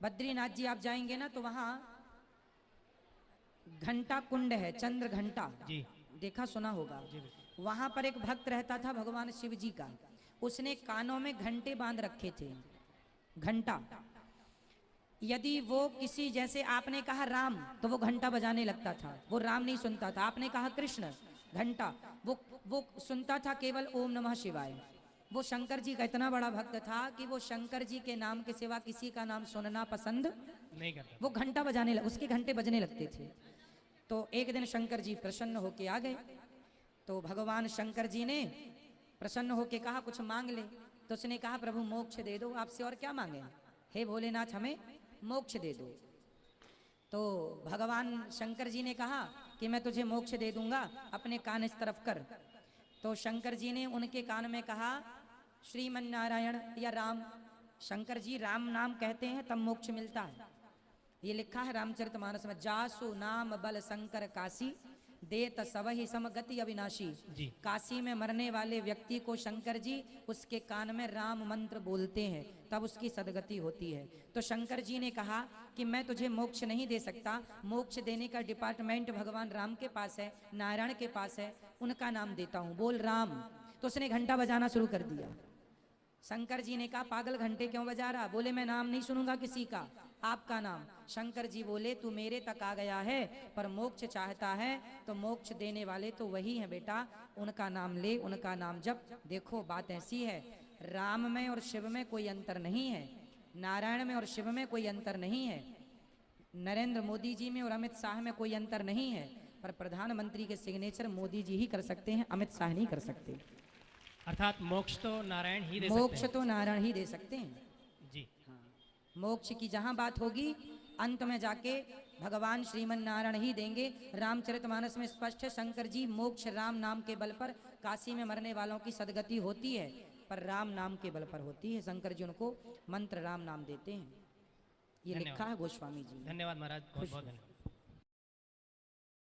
बद्रीनाथ जी आप जाएंगे ना तो वहां घंटा कुंड है, चंद्र घंटा जी देखा सुना होगा। जी। वहां पर एक भक्त रहता था भगवान शिव जी का, उसने कानों में घंटे बांध रखे थे, घंटा। यदि वो किसी, जैसे आपने कहा राम तो वो घंटा बजाने लगता था, वो राम नहीं सुनता था। आपने कहा कृष्ण, घंटा, वो सुनता था केवल ओम नमः शिवाय। वो शंकर जी का इतना बड़ा भक्त था कि वो शंकर जी के नाम के सिवा किसी का नाम सुनना पसंद नहीं करता। वो घंटा बजाने उसके घंटे बजने लगते थे। तो एक दिन शंकर जी प्रसन्न होके आ गए, तो भगवान शंकर जी ने प्रसन्न होके कहा कुछ मांग ले। तो उसने कहा प्रभु मोक्ष दे दो, आपसे और क्या मांगे, हे भोलेनाथ हमें मोक्ष दे दो। तो भगवान शंकर जी ने कहा कि मैं तुझे मोक्ष दे दूंगा, अपने कान इस तरफ कर। तो शंकर जी ने उनके कान में कहा श्रीमन नारायण या राम। शंकर जी राम नाम कहते हैं तब मोक्ष मिलता है। ये लिखा है रामचरितमानस में, जासु नाम बल शंकर काशी देत सबहि समगति अविनाशी। जी। काशी में मरने वाले व्यक्ति को शंकर जी उसके कान में राम मंत्र बोलते हैं तब उसकी सदगति होती है। तो शंकर जी ने कहा कि मैं तुझे मोक्ष नहीं दे सकता, मोक्ष देने का डिपार्टमेंट भगवान राम के पास है, नारायण के पास है, उनका नाम देता हूं, बोल राम। तो उसने घंटा बजाना शुरू कर दिया। शंकर जी ने कहा पागल घंटे क्यों बजा रहा, बोले मैं नाम नहीं सुनूंगा किसी का, आपका नाम। शंकर जी बोले तू मेरे तक आ गया है पर मोक्ष चाहता है तो मोक्ष देने वाले तो वही हैं बेटा, उनका नाम ले, उनका नाम जप। देखो बात ऐसी है, राम में और शिव में कोई अंतर नहीं है, नारायण में और शिव में कोई अंतर नहीं है, नरेंद्र मोदी जी में और अमित शाह में कोई अंतर नहीं है, पर प्रधानमंत्री के सिग्नेचर मोदी जी ही कर सकते हैं, अमित शाह नहीं कर सकते। अर्थात मोक्ष तो नारायण ही दे सकते हैं। मोक्ष तो नारायण ही दे सकते हैं जी। हाँ। मोक्ष की जहां बात होगी अंत में जाके भगवान श्रीमन नारायण ही देंगे। रामचरितमानस में स्पष्ट है, शंकर जी मोक्ष राम नाम के बल पर, काशी में मरने वालों की सदगति होती है पर राम नाम के बल पर होती है। शंकर जी उनको मंत्र राम नाम देते हैं, ये लिखा है गोस्वामी जी। धन्यवाद महाराज, बहुत बहुत धन्यवाद।